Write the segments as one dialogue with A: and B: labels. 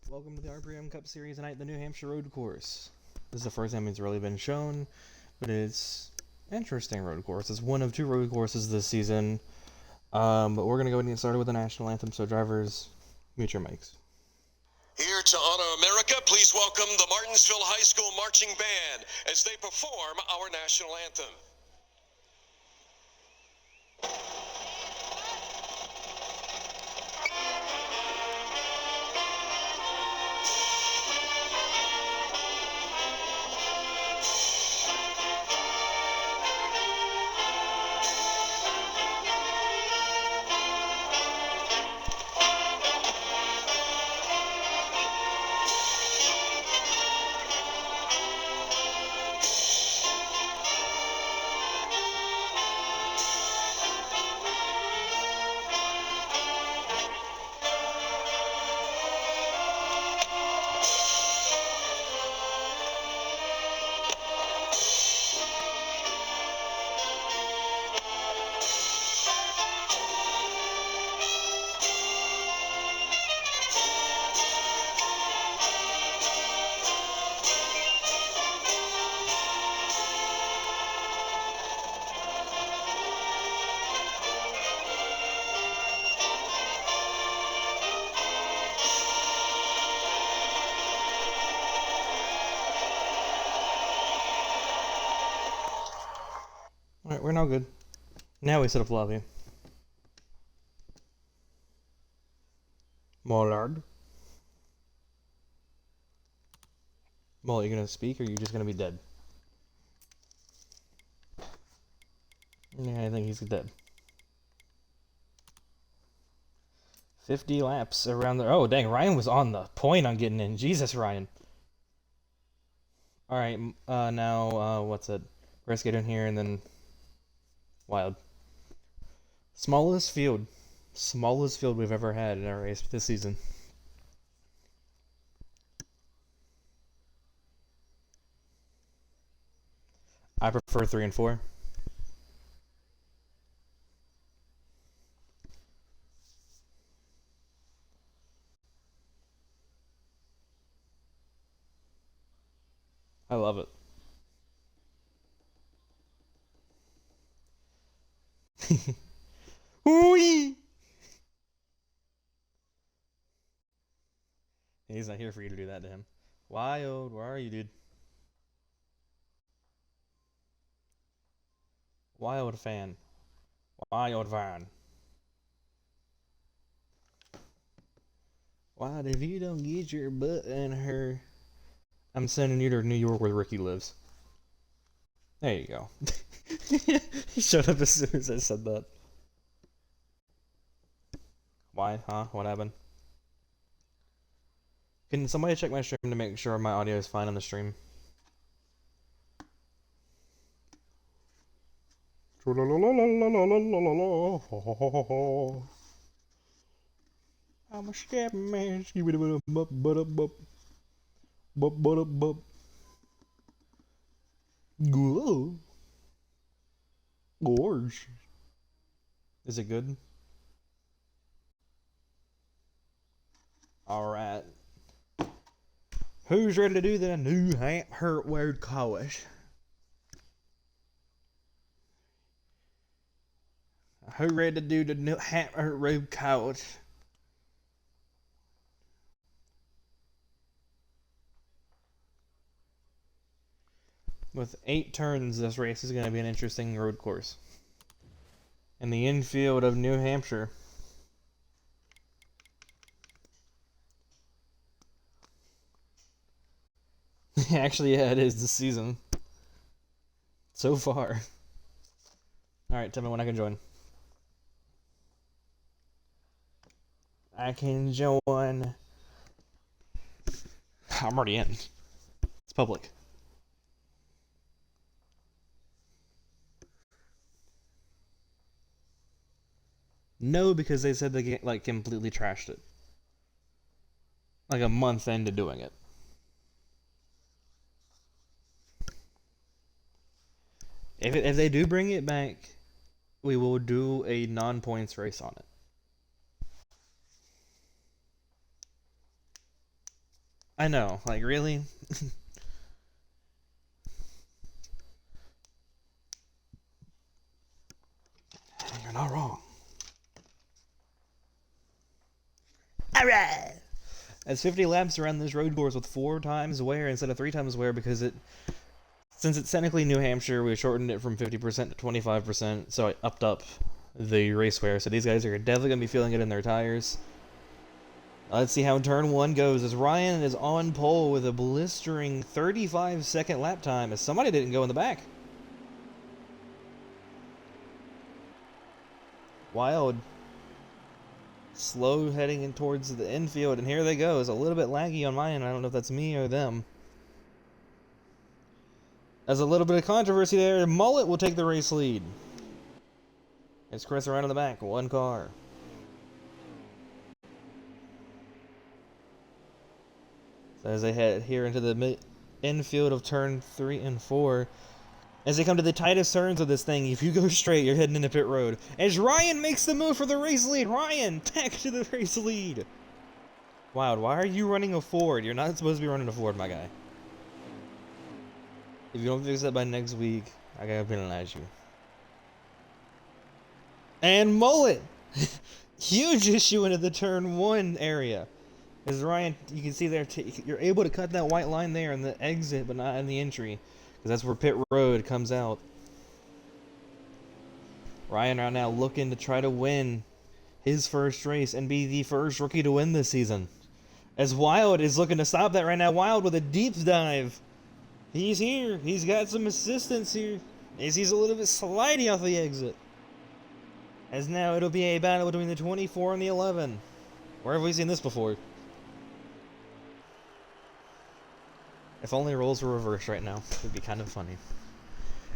A: Welcome to the RPM Cup Series tonight, the New Hampshire Road Course. This is the first time it's really been shown, but it's an interesting road course. It's one of two road courses this season, but we're going to go ahead and get started with the national anthem, so drivers, mute your mics.
B: Here to honor America, please welcome the Martinsville High School Marching Band as they perform our national anthem.
A: Alright, we're now good. Now we set up lobby. Mollard. Molly, you gonna speak or are you just gonna be dead? Yeah, I think he's dead. 50 laps around the... Oh, dang, Ryan was on the point on getting in. Jesus, Ryan. Alright, now, what's it? Let's get in here and then... Wild. Smallest field. Smallest field we've ever had in our race this season. I prefer 3 and 4. I love it. Ooh-wee! He's not here for you to do that to him. Wild, where are you, dude? Wild fan. Wild van. Wild, if you don't get your butt in her, I'm sending you to New York where Ricky lives. There you go. He showed up as soon as I said that. Why? Huh? What happened? Can somebody check my stream to make sure my audio is fine on the stream? I'm a step man. Gorge. Is it good? Alright. Who's ready to do the New Hampshire Road Course? Who ready to do the New Hampshire Road Course? With 8 turns, this race is going to be an interesting road course. In the infield of New Hampshire. Actually, yeah, it is this season. So far. Alright, tell me when I can join. I can join. I'm already in. It's public. No, because they said they like completely trashed it. Like a month into doing it. If they do bring it back, we will do a non-points race on it. I know, like, really? You're not wrong. Alright! That's 50 laps around this road course with 4 times wear instead of 3 times wear because since it's technically New Hampshire, we shortened it from 50% to 25%, so I upped up the race wear. So these guys are definitely going to be feeling it in their tires. Let's see how turn 1 goes as Ryan is on pole with a blistering 35-second lap time as somebody didn't go in the back. Wild. Slow heading in towards the infield, and here they go. It's a little bit laggy on my end. I don't know if that's me or them. There's a little bit of controversy there. Mullet will take the race lead. It's Chris around in the back, 1 car. So as they head here into the infield of turn 3 and 4, as they come to the tightest turns of this thing, if you go straight, you're heading into pit road. As Ryan makes the move for the race lead. Ryan, back to the race lead. Wow, why are you running a Ford? You're not supposed to be running a Ford, my guy. If you don't fix that by next week, I gotta penalize you. And Mullet! Huge issue into the turn 1 area. As Ryan, you can see there, you're able to cut that white line there in the exit, but not in the entry. Because that's where pit road comes out. Ryan right now looking to try to win his first race and be the first rookie to win this season. As Wild is looking to stop that right now. Wild with a deep dive. He's here. He's got some assistance here. As he's a little bit slidey off the exit. As now it'll be a battle between the 24 and the 11. Where have we seen this before? If only roles were reversed right now, it would be kind of funny.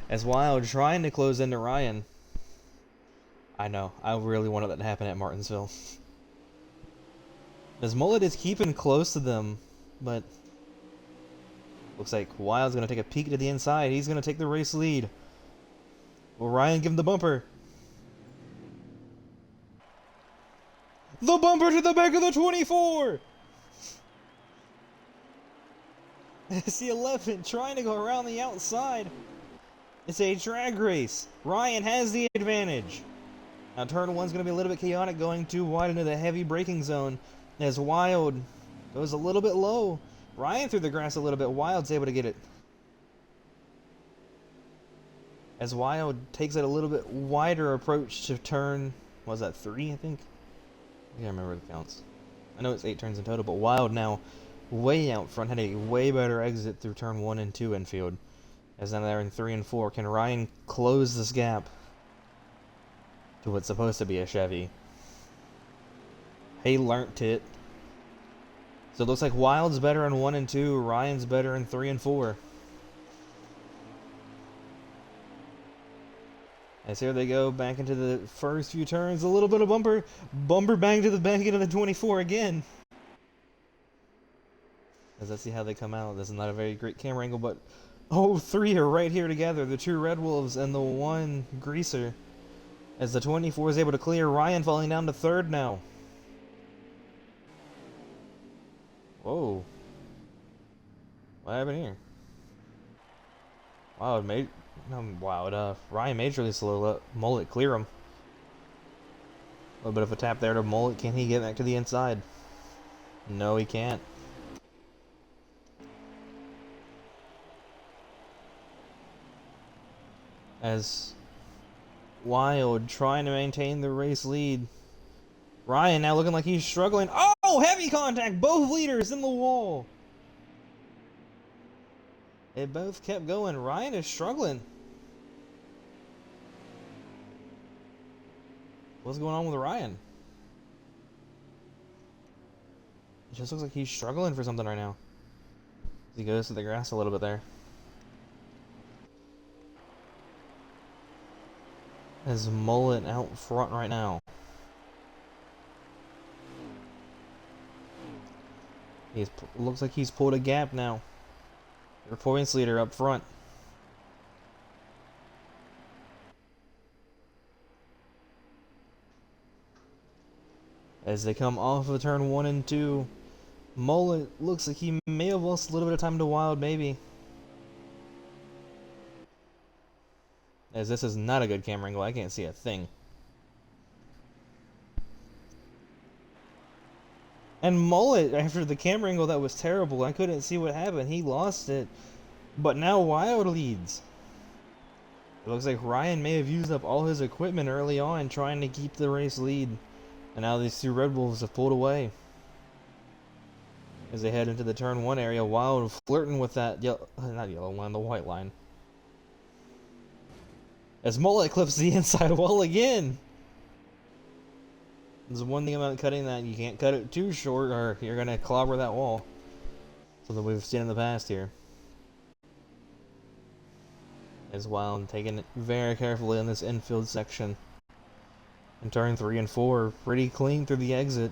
A: As Wild trying to close into Ryan. I know, I really wanted that to happen at Martinsville. As Mullet is keeping close to them, but looks like Wild's going to take a peek to the inside. He's going to take the race lead. Will Ryan give him the bumper? The bumper to the back of the 24! It's the 11 trying to go around the outside. It's a drag race. Ryan has the advantage. Now turn 1's going to be a little bit chaotic, going too wide into the heavy braking zone as Wild goes a little bit low. Ryan threw the grass a little bit. Wild's able to get it. As Wild takes it a little bit wider approach to turn, what was that, 3 I think? I can't remember the counts. I know it's 8 turns in total, but Wild now way out front, had a way better exit through turn 1 and 2 infield. As now they're in 3 and 4. Can Ryan close this gap to what's supposed to be a Chevy? He learnt it. So it looks like Wild's better in 1 and 2. Ryan's better in 3 and 4. As here they go back into the first few turns. A little bit of bumper. Bumper bang to the back end of the 24 again. As let's see how they come out. This is not a very great camera angle, but oh, 3 are right here together. The 2 Red Wolves and the 1 Greaser. As the 24 is able to clear. Ryan falling down to 3rd now. Whoa. What happened here? Wow, Ryan majorly slow up. Mullet clear him. A little bit of a tap there to Mullet. Can he get back to the inside? No, he can't. As Wild trying to maintain the race lead. Ryan now looking like he's struggling. Oh, heavy contact. Both leaders in the wall. It both kept going. Ryan is struggling. What's going on with Ryan? It just looks like he's struggling for something right now. He goes to the grass a little bit there. As Mullet out front right now. Looks like he's pulled a gap now. Your points leader up front. As they come off of turn 1 and 2. Mullet looks like he may have lost a little bit of time to Wild, maybe. As this is not a good camera angle, I can't see a thing. And Mullet, after the camera angle that was terrible, I couldn't see what happened. He lost it. But now Wild leads. It looks like Ryan may have used up all his equipment early on trying to keep the race lead. And now these two Red Wolves have pulled away. As they head into the turn 1 area, Wild flirting with that not yellow line, the white line. As Mullet clips the inside wall again. There's one thing about cutting that, you can't cut it too short or you're going to clobber that wall. Something we've seen in the past here. As Wild taking it very carefully in this infield section. In turn 3 and 4, pretty clean through the exit.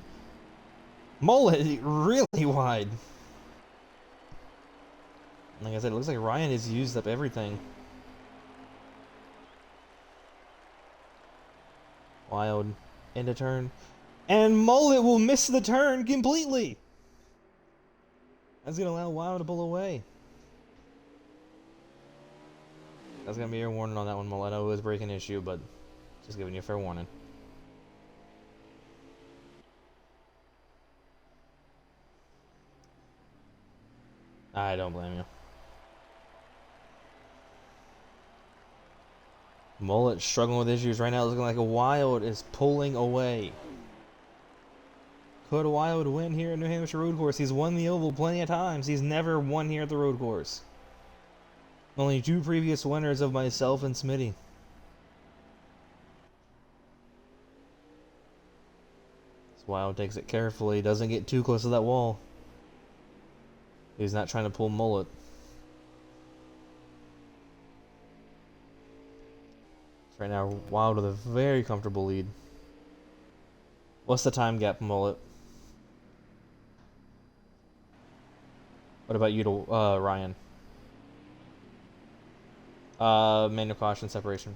A: Mullet really wide. Like I said, it looks like Ryan has used up everything. Wild into turn. And Mullet will miss the turn completely. That's going to allow Wild to pull away. That's going to be your warning on that one, Mullet. I know it was a breaking issue, but just giving you a fair warning. I don't blame you. Mullet struggling with issues right now. Looking like a Wild is pulling away. Could Wild win here at New Hampshire Road Course? He's won the Oval plenty of times. He's never won here at the Road Course. Only 2 previous winners of myself and Smitty. Wild takes it carefully. Doesn't get too close to that wall. He's not trying to pull Mullet. Right now, Wild with a very comfortable lead. What's the time gap, Mullet? What about you to Ryan? Manual caution separation.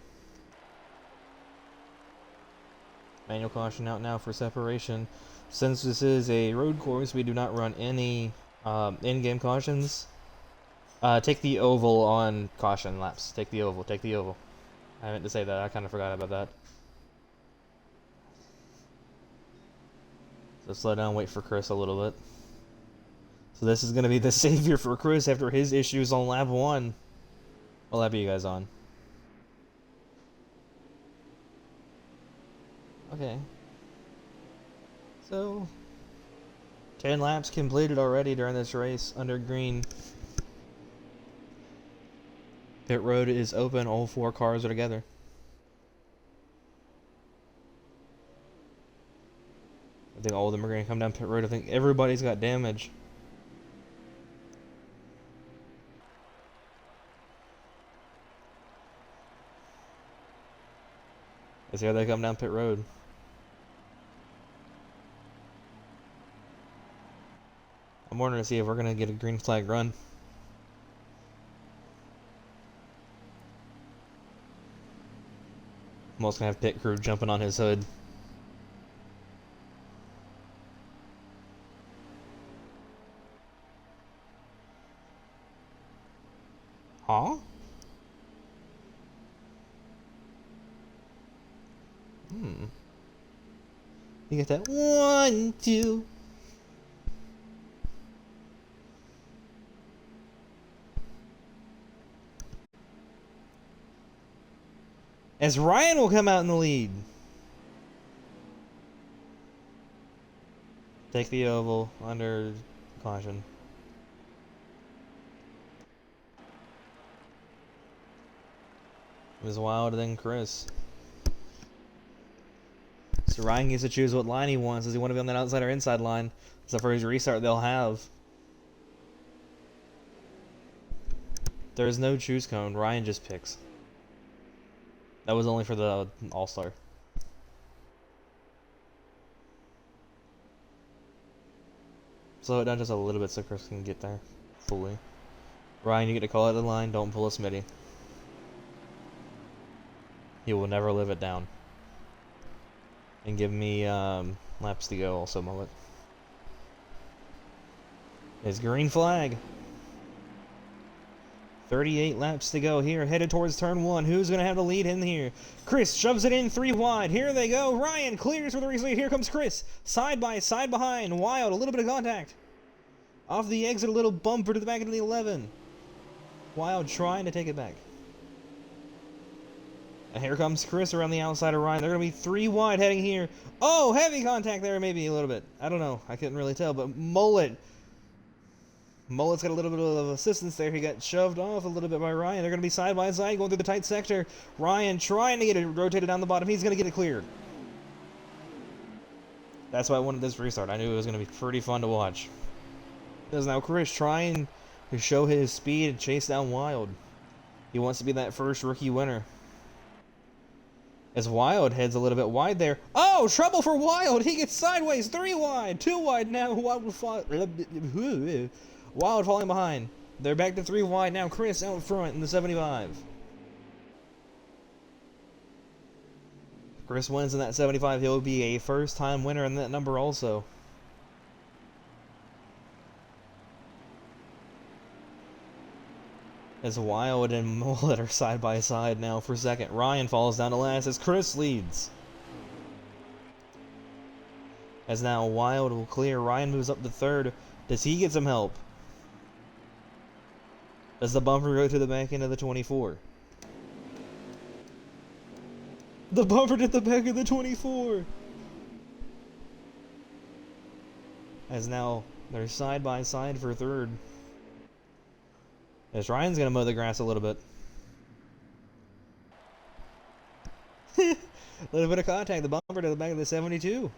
A: Manual caution out now for separation. Since this is a road course, we do not run any in-game cautions. Take the oval on caution laps. Take the oval. Take the oval. I meant to say that. I kind of forgot about that. So slow down, wait for Chris a little bit. So this is going to be the savior for Chris after his issues on lap 1. What lap are you guys on? Okay. So 10 laps completed already during this race under green. Pit road is open, all 4 cars are together. I think all of them are going to come down pit road. I think everybody's got damage. As here they come down pit road. I'm wondering to see if we're going to get a green flag run. I'm also going to have pit crew jumping on his hood. Huh? You get that 1, 2. As Ryan will come out in the lead. Take the oval under caution. It was Wild and then Chris. So Ryan gets to choose what line he wants. Does he want to be on that outside or inside line? So for his restart they'll have. There is no choose cone. Ryan just picks. That was only for the All-Star. Slow it down just a little bit so Chris can get there fully. Ryan, you get to call out the line. Don't pull a Smitty. He will never live it down. And give me laps to go also, Mullet. His green flag. 38 laps to go here, headed towards turn 1. Who's going to have the lead in here? Chris shoves it in 3 wide. Here they go. Ryan clears for the race lead. Here comes Chris. Side by side behind. Wild, a little bit of contact. Off the exit, a little bumper to the back of the 11. Wild trying to take it back. And here comes Chris around the outside of Ryan. They're going to be 3 wide heading here. Oh, heavy contact there, maybe a little bit. I don't know. I couldn't really tell, but Mullet's got a little bit of assistance there. He got shoved off a little bit by Ryan. They're going to be side by side going through the tight sector. Ryan trying to get it rotated down the bottom. He's going to get it cleared. That's why I wanted this restart. I knew it was going to be pretty fun to watch. There's now Chris trying to show his speed and chase down Wild. He wants to be that first rookie winner. As Wild heads a little bit wide there. Oh, trouble for Wild. He gets sideways. 3 wide. 2 wide now. Wild falling behind. They're back to 3 wide now. Chris out front in the 75. Chris wins in that 75. He'll be a first-time winner in that number also. As Wild and Mullet are side by side now for second. Ryan falls down to last as Chris leads. As now Wild will clear. Ryan moves up to third. Does he get some help? Does the bumper go to the back end of the 24? The bumper to the back of the 24! As now they're side by side for third. As Ryan's gonna mow the grass a little bit. A little bit of contact, the bumper to the back of the 72.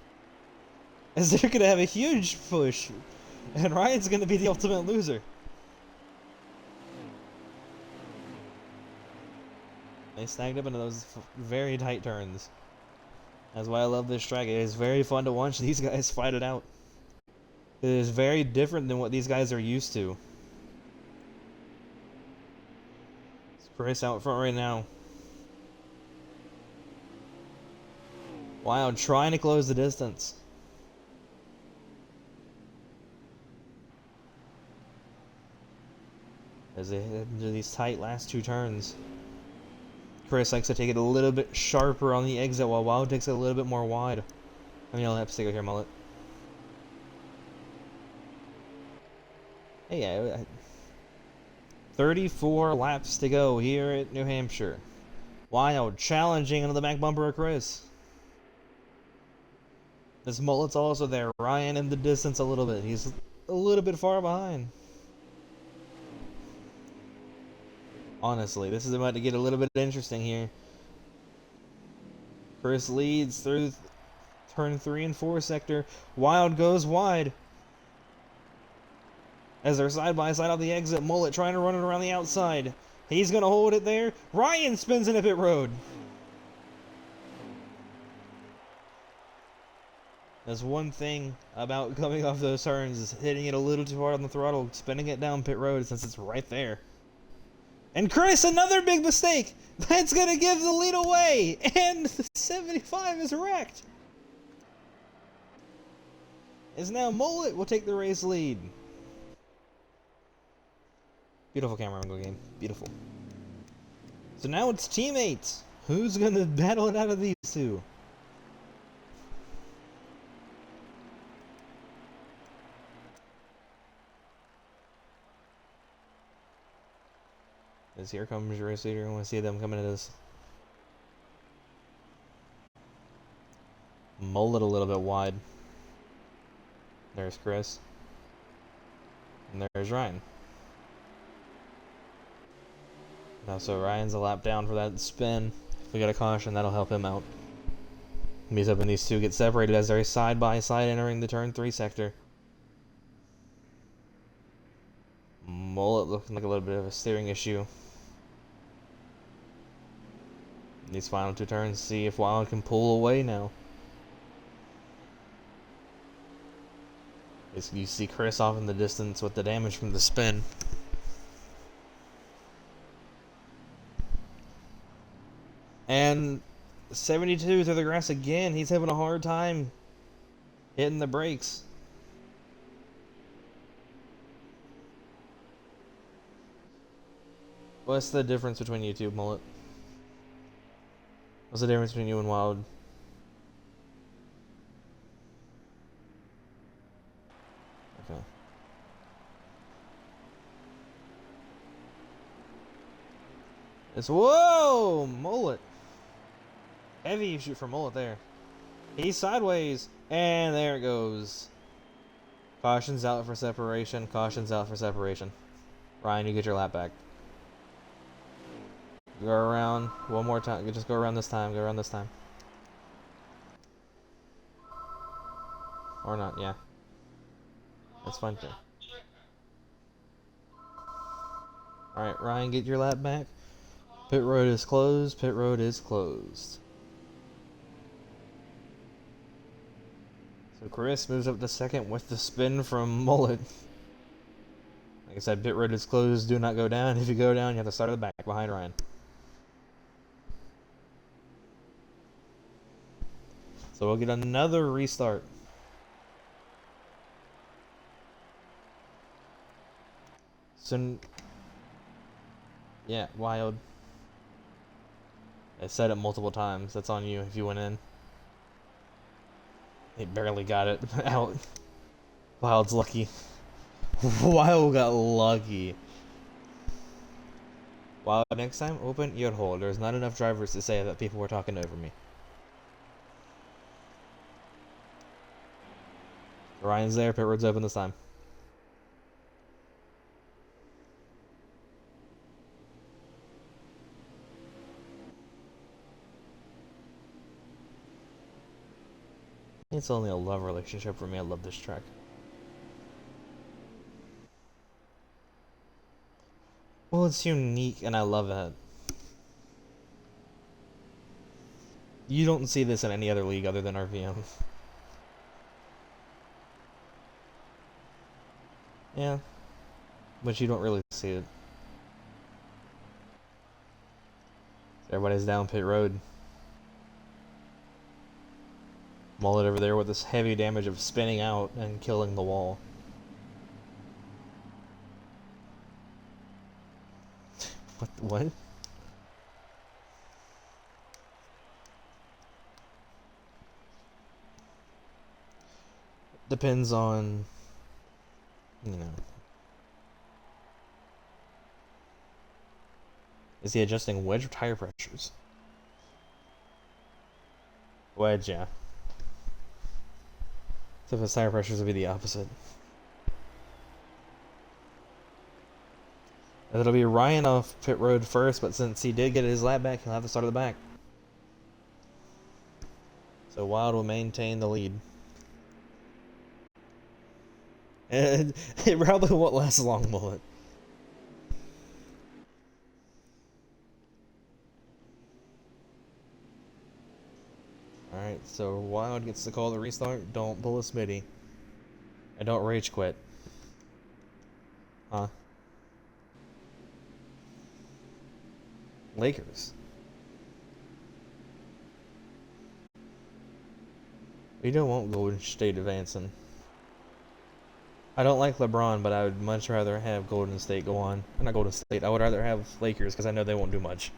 A: As they're gonna have a huge push. And Ryan's gonna be the ultimate loser. They snagged up into those very tight turns. That's why I love this track. It is very fun to watch these guys fight it out. It is very different than what these guys are used to. It's Chris out front right now. Wild trying to close the distance. As they head into these tight last 2 turns. Chris likes to take it a little bit sharper on the exit while Wild takes it a little bit more wide. I mean, I'll have to go here, Mullet. Hey, yeah. 34 laps to go here at New Hampshire. Wild challenging into the back bumper of Chris. This Mullet's also there. Ryan in the distance a little bit. He's a little bit far behind. Honestly, this is about to get a little bit interesting here. Chris leads through turn 3 and 4 sector. Wild goes wide. As they're side by side off the exit, Mullet trying to run it around the outside. He's going to hold it there. Ryan spins into pit road. There's one thing about coming off those turns is hitting it a little too hard on the throttle, spinning it down pit road since it's right there. And Chris, another big mistake! That's going to give the lead away! And the 75 is wrecked! As now Mullet will take the race lead. Beautiful camera angle game. Beautiful. So now it's teammates. Who's going to battle it out of these two? As here comes your race leader. I want to see them coming at us. Mullet a little bit wide. There's Chris. And there's Ryan. Now, so Ryan's a lap down for that spin. If we get a caution, that'll help him out. He's hoping these two get separated as they're side by side entering the turn 3 sector. Mullet looking like a little bit of a steering issue. These final 2 turns, see if Wild can pull away now. As you see Chris off in the distance with the damage from the spin. And 72 through the grass again. He's having a hard time hitting the brakes. What's the difference between you two, Mullet? What's the difference between you and Wild? Okay. It's whoa, Mullet. Heavy you shoot for Mullet there. He's sideways, and there it goes. Caution's out for separation. Caution's out for separation. Ryan, you get your lap back. Go around one more time. Just go around this time. Go around this time. Or not, yeah. That's fine too. Alright, Ryan, get your lap back. Pit road is closed. Pit road is closed. So Chris moves up to second with the spin from Mullet. Like I said, pit road is closed. Do not go down. If you go down, you have to start at the back behind Ryan. So we'll get another restart. So, yeah, Wild. I said it multiple times. That's on you if you went in. He barely got it out. Wild's lucky. Wild got lucky. Wild, next time, open ear hole. There's not enough drivers to say that people were talking over me. Ryan's there. Pit road's open this time. It's only a love relationship for me. I love this track. Well, it's unique, and I love it. You don't see this in any other league other than RVM. Yeah, but you don't really see it. Everybody's down pit road. Mullet over there with this heavy damage of spinning out and killing the wall. What? Depends on, you know. Is he adjusting wedge or tire pressures? Wedge, yeah. So if his tire pressures would be the opposite. And it'll be Ryan off pit road first, but since he did get his lap back, he'll have to start at the back. So Wild will maintain the lead. And it probably won't last long, will it? Alright, so Wild gets to call the restart. Don't pull a Smitty. And don't rage quit. Huh? Lakers. We don't want Golden State advancing. I don't like LeBron, but I would much rather have Golden State go on. Not Golden State. I would rather have Lakers because I know they won't do much.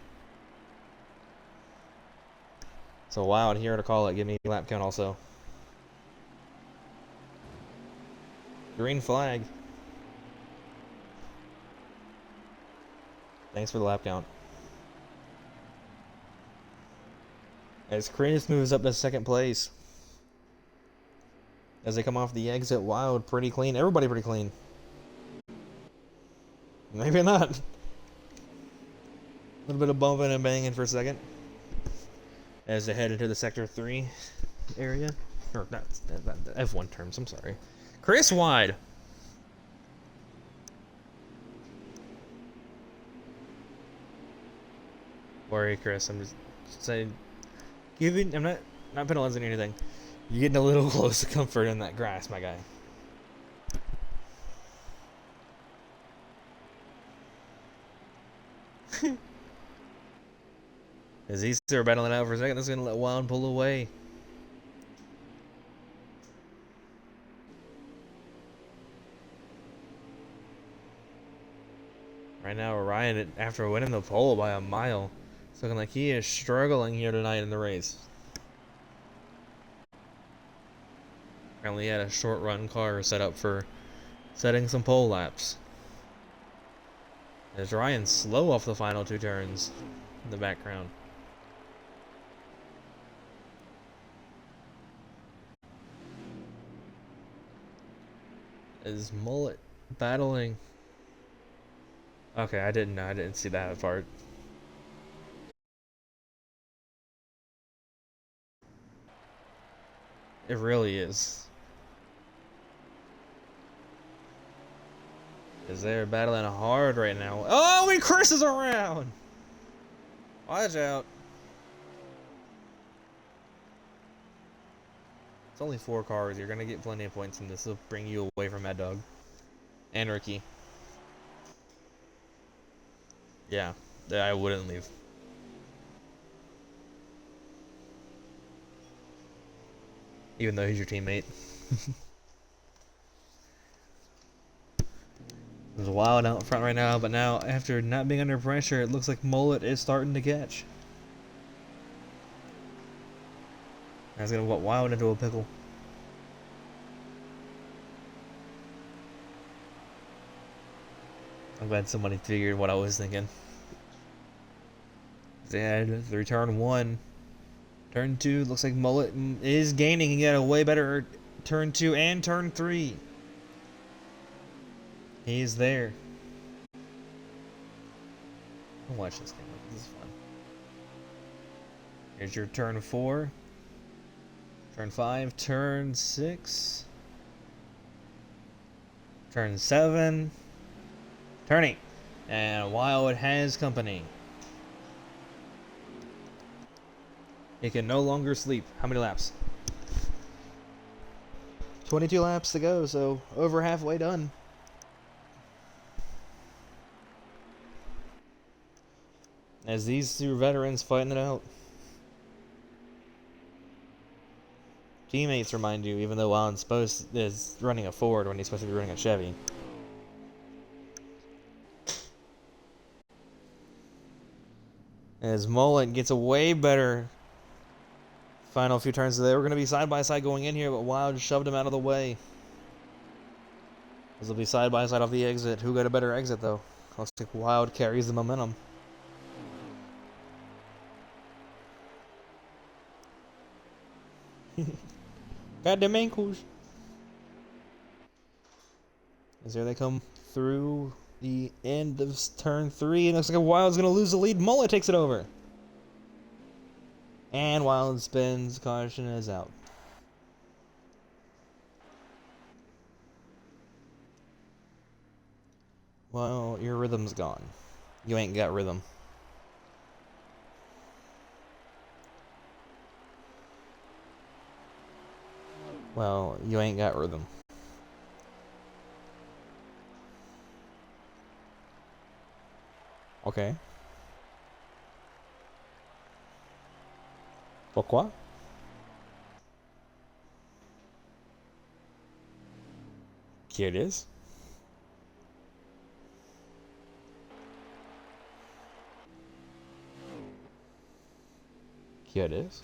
A: So Wild here to call it. Give me lap count also. Green flag. Thanks for the lap count. As Chris moves up to second place. As they come off the exit, Wild pretty clean. Everybody pretty clean. Maybe not. A little bit of bumping and banging for a second. As they head into the Sector 3 area. Or that's F1 terms, I'm sorry. Chris wide. Worry, Chris. I'm just saying. I'm not penalizing anything. You're getting a little close to comfort in that grass, my guy. As these two are battling it out for a second, that's going to let Wild pull away. Right now, Ryan, after winning the pole by a mile, it's looking like he is struggling here tonight in the race. Apparently, he had a short run car set up for setting some pole laps. As Ryan slow off the final 2 turns in the background. Is Mullet battling? Okay, I didn't know. I didn't see that part. It really is. Because they're battling hard right now. Oh, he curses around! Watch out. It's only 4 cars. You're going to get plenty of points, and this will bring you away from Mad Dog. And Ricky. Yeah, I wouldn't leave. Even though he's your teammate. There's Wild out front right now, but now, after not being under pressure, it looks like Mullet is starting to catch. That's going to put Wild into a pickle. I'm glad somebody figured what I was thinking. They had through turn 1. Turn 2, looks like Mullet is gaining. He got a way better turn 2 and turn 3. He's there. I'll watch this game. This is fun. Here's your turn 4. Turn 5, turn 6. Turn 7. Turn 8. And Wild has company. He can no longer sleep. How many laps? 22 laps to go, so over halfway done. As these 2 veterans fighting it out. Teammates remind you, even though Allen's is running a Ford when he's supposed to be running a Chevy. As Mullet gets a way better final few turns. They were going to be side by side going in here, but Wild shoved him out of the way. This will be side by side off the exit. Who got a better exit though? Looks like Wild carries the momentum. Got them ankles. As there they come through the end of turn 3, and looks like Wild's going to lose the lead. Mullet takes it over. And Wild spins, caution is out. Well, your rhythm's gone. You ain't got rhythm. Well, you ain't got rhythm. Okay. Pourquoi? Here it is. Here it is.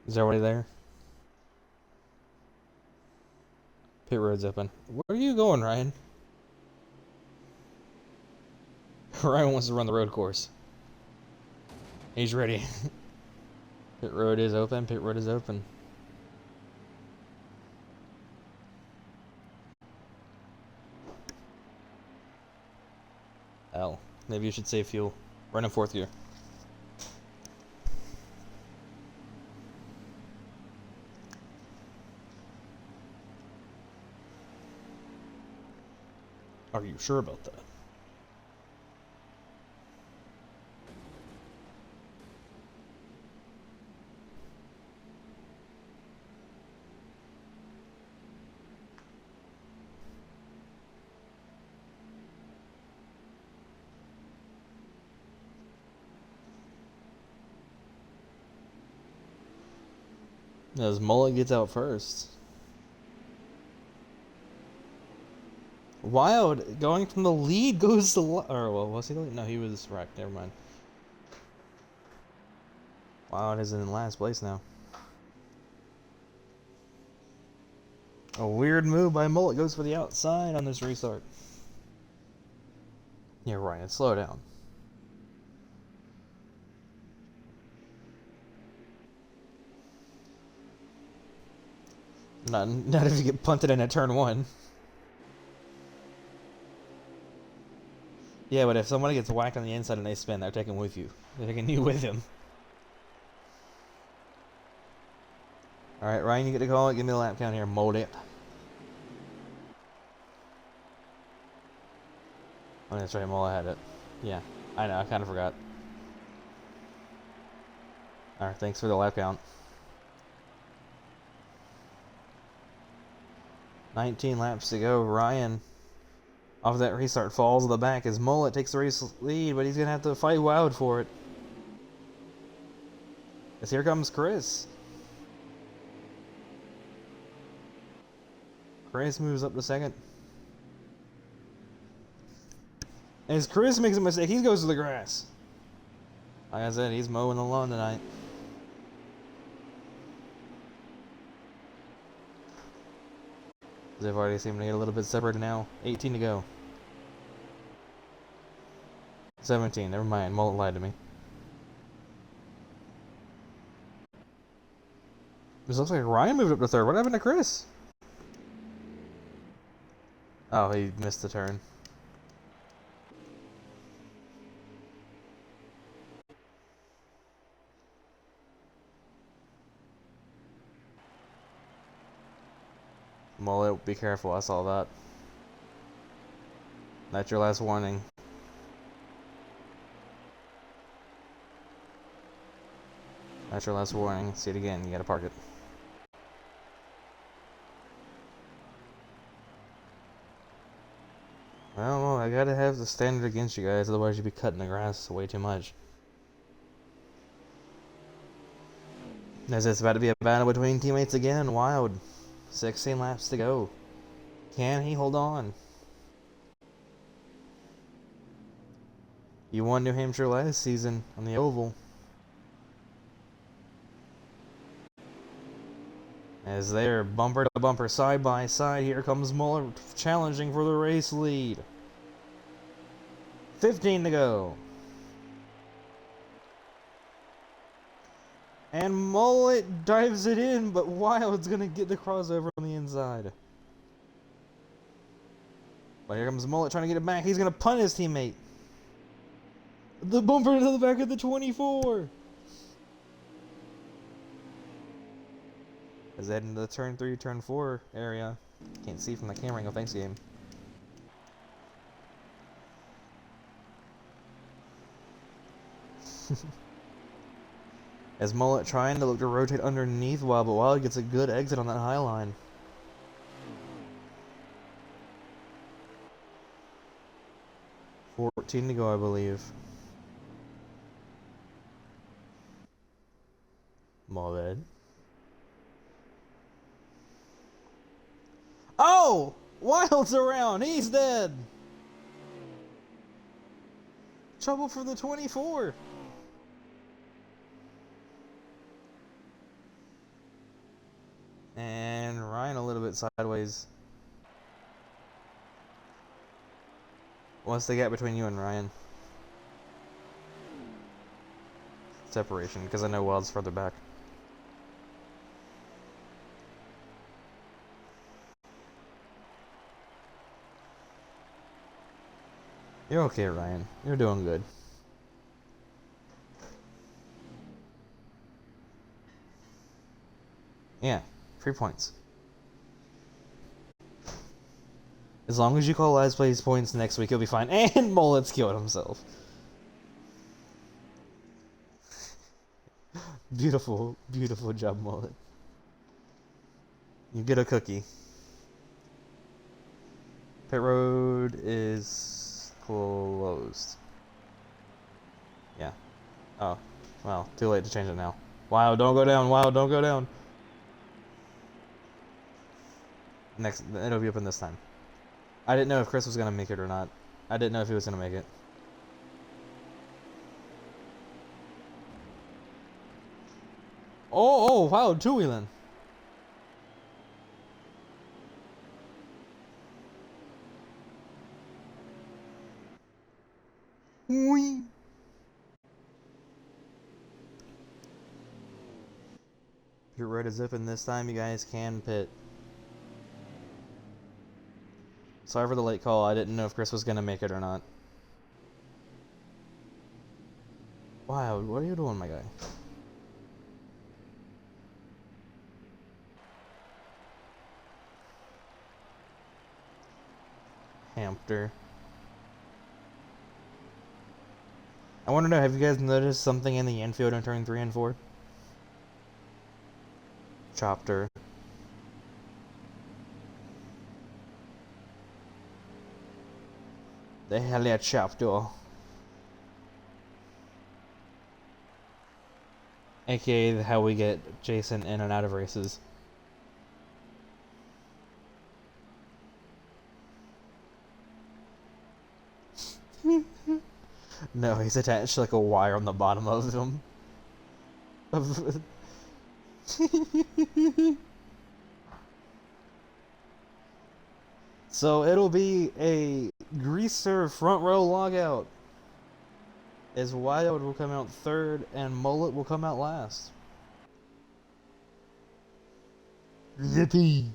A: Is everybody there? Pit road's open. Where are you going, Ryan? Ryan wants to run the road course. He's ready. Pit road is open. Pit road is open. L. Maybe you should save fuel. Run in 4th gear. Are you sure about that? As Mullet gets out first. Wild going from the lead goes to or well, was he the lead? No, he was wrecked. Never mind. Wild is in last place now. A weird move by Mullet, goes for the outside on this restart. Yeah, Ryan, slow down. Not if you get punted in at turn 1. Yeah, but if somebody gets whacked on the inside and they spin, they're taking with you. They're taking you with him. Alright, Ryan, you get to call it. Give me the lap count here. Mold it. Oh, that's right. Mola had it. Yeah, I know. I kind of forgot. Alright, thanks for the lap count. 19 laps to go. Ryan, off that restart, falls to the back as Mullet takes the race lead, but he's going to have to fight wild for it. As here comes Chris. Chris moves up to second. As Chris makes a mistake, he goes to the grass. Like I said, he's mowing the lawn tonight. They've already seemed to get a little bit separated now. 18 to go. 17, never mind. Mullet lied to me. This looks like Ryan moved up to third. What happened to Chris? Oh, he missed the turn. Mullet, be careful. I saw that. That's your last warning. That's your last warning. See it again. You gotta park it. Well, I gotta have the standard against you guys, otherwise you'd be cutting the grass way too much. As it's about to be a battle between teammates again. Wild. 16 laps to go. Can he hold on? You won New Hampshire last season on the oval. As they're bumper to bumper, side by side, here comes Muller challenging for the race lead. 15 to go. And Mullet dives it in, but Wild's gonna get the crossover on the inside. But here comes Mullet trying to get it back. He's gonna punt his teammate. The bumper to the back of the 24. Is that into the turn 3, turn 4 area? Can't see from the camera angle. Thanks, game. As Mullet trying to look to rotate underneath Wild, but Wild gets a good exit on that high line. $14 to go, I believe. Mullet. Oh! Wild's around! He's dead! Trouble for the 24! And Ryan a little bit sideways. What's the gap between you and Ryan? Separation, because I know Wild's further back. You're okay, Ryan. You're doing good. Yeah, 3 points. As long as you call last place points next week, you'll be fine. And Mullet's killed himself. Beautiful, beautiful job, Mullet. You get a cookie. Pit road is closed. Yeah. Oh, well, too late to change it now. Wow, don't go down. Wow, don't go down. Next, it'll be open this time. I didn't know if Chris was gonna make it or not. I didn't know if he was gonna make it. Oh, wow, two-wheeling. Whee! You're ready to zip, and this time you guys can pit. Sorry for the late call. I didn't know if Chris was gonna make it or not. Wow, what are you doing, my guy? Hampshire. I want to know, have you guys noticed something in the infield in turn 3 and 4? Chopper. The hell yeah, chopper. AKA how we get Jason in and out of races. No, he's attached to like a wire on the bottom of him. So it'll be a greaser front row logout, as Wild will come out third and Mullet will come out last. Yippee!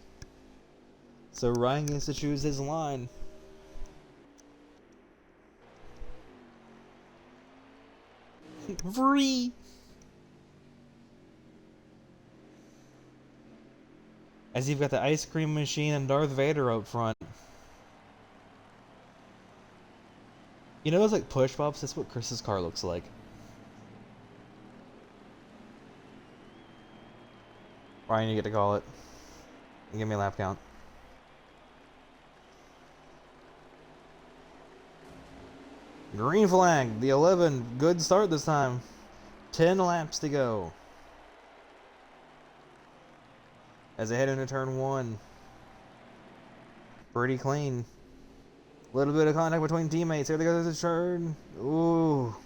A: So Ryan gets to choose his line. Free! As you've got the ice cream machine and Darth Vader up front. You know those like push pops? That's what Chris's car looks like. Ryan, you get to call it. And give me a lap count. Green flag, the 11. Good start this time. 10 laps to go. As they head into turn 1. Pretty clean. Little bit of contact between teammates. Here they go, there's a turn. Ooh.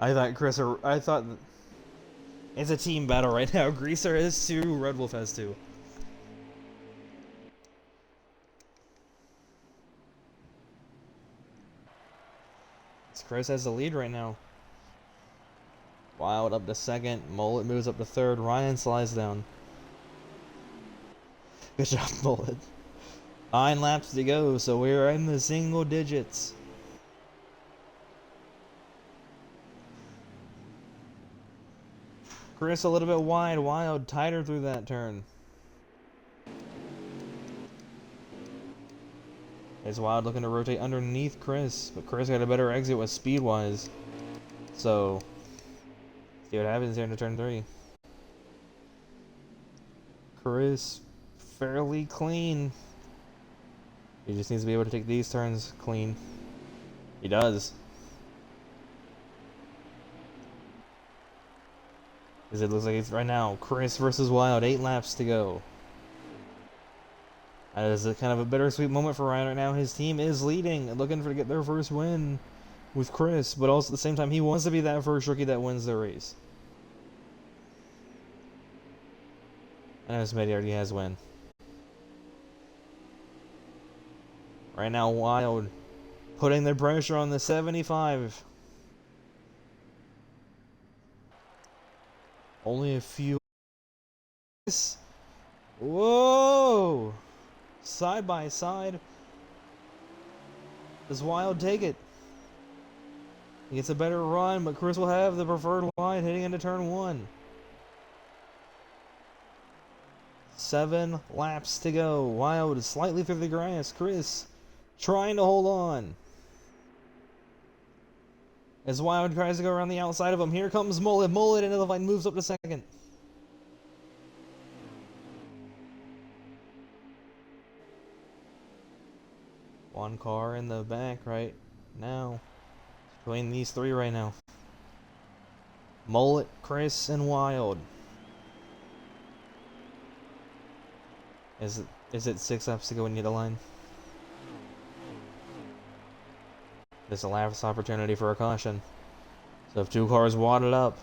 A: I thought it's a team battle right now. Greaser has 2, Red Wolf has 2. Chris has the lead right now. Wild up to second. Mullet moves up to third. Ryan slides down. Good job, Mullet. 9 laps to go, so we're in the single digits. Chris a little bit wide. Wild tighter through that turn. Is Wild looking to rotate underneath Chris, but Chris got a better exit with speed-wise. So, see what happens here into turn 3. Chris, fairly clean. He just needs to be able to take these turns clean. He does. As it looks like it's right now, Chris versus Wild, 8 laps to go. That is a kind of a bittersweet moment for Ryan right now. His team is leading, looking to get their first win with Chris, but also at the same time, he wants to be that first rookie that wins the race. I know Smitty already has win. Right now, Wild putting the pressure on the 75. Only a few. Whoa! Side by side. Does Wild take it? He gets a better run, but Chris will have the preferred line heading into turn 1. 7 laps to go. Wild is slightly through the grass. Chris trying to hold on. As Wild tries to go around the outside of him, here comes Mullet. Mullet into the line, moves up to second. One car in the back right now. Between these 3 right now. Mullet, Chris, and Wild. Is it 6 laps to go when you hit the line? This is the last opportunity for a caution. So if two cars wadded up,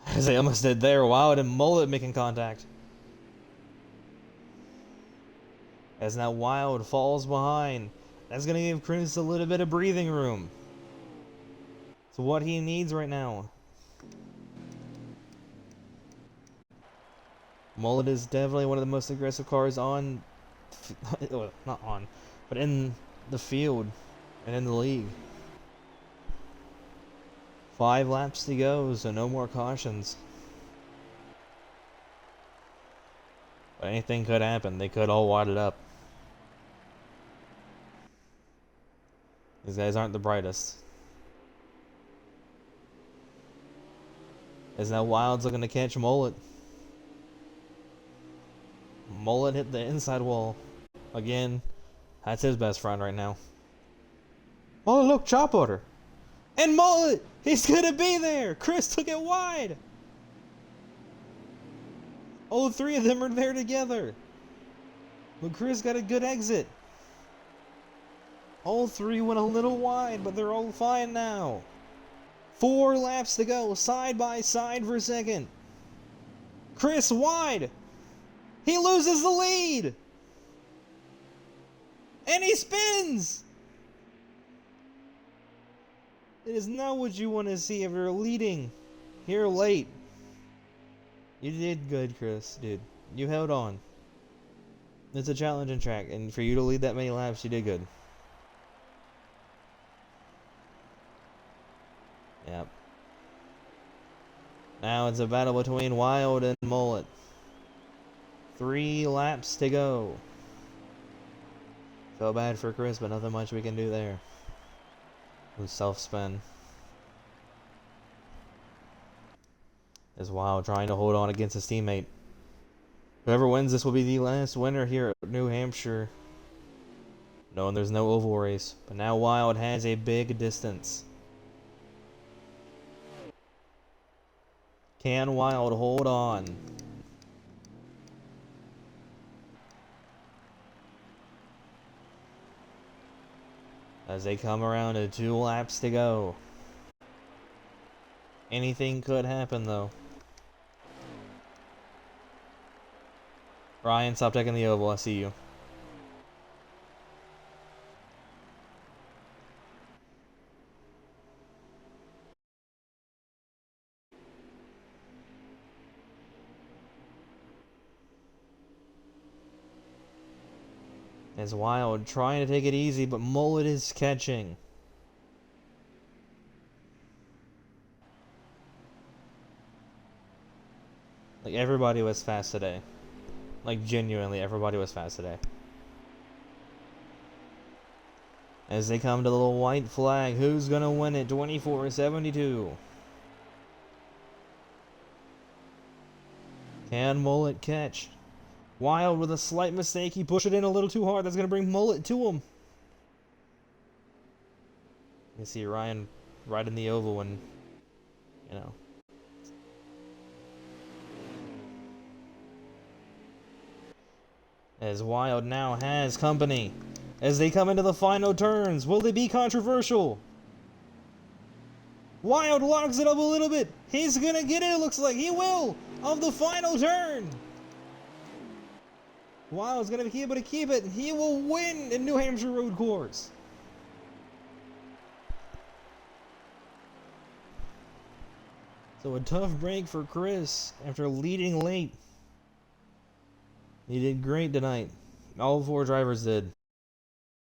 A: as they almost did there, Wild and Mullet making contact. As now Wild falls behind. That's going to give Chris a little bit of breathing room. It's what he needs right now. Mullet is definitely one of the most aggressive cars on, not on, but in the field and in the league. 5 laps to go, so no more cautions. But anything could happen. They could all wad it up. These guys aren't the brightest. As now Wild's looking to catch Mullet. Mullet hit the inside wall. Again, that's his best friend right now. Oh look, chop order. And Mullet! He's gonna be there! Chris took it wide! All 3 of them are there together. But Chris got a good exit. All 3 went a little wide, but they're all fine now. 4 laps to go, side by side for second. Chris wide! He loses the lead! And he spins! It is not what you want to see if you're leading here late. You did good, Chris, dude. You held on. It's a challenging track, and for you to lead that many laps, you did good. Yep. Now it's a battle between Wild and Mullet. 3 laps to go. Felt bad for Chris, but nothing much we can do there. Self-spin. Is Wild trying to hold on against his teammate. Whoever wins this will be the last winner here at New Hampshire. Knowing there's no oval race. But now Wild has a big distance. Can Wild hold on? As they come around to 2 laps to go. Anything could happen though. Ryan, stop taking the oval, I see you. As Wild trying to take it easy, but Mullet is catching. Like, everybody was fast today. Like, genuinely, everybody was fast today. As they come to the little white flag, who's gonna win it? 24-72. Can Mullet catch? Wild with a slight mistake. He pushed it in a little too hard. That's gonna bring Mullet to him. You see Ryan right in the oval and, you know. As Wild now has company. As they come into the final turns, will they be controversial? Wild locks it up a little bit. He's gonna get it, it looks like. He will! Of the final turn! Wild's gonna be able to keep it. He will win in New Hampshire Road Course. So a tough break for Chris after leading late. He did great tonight. All 4 drivers did.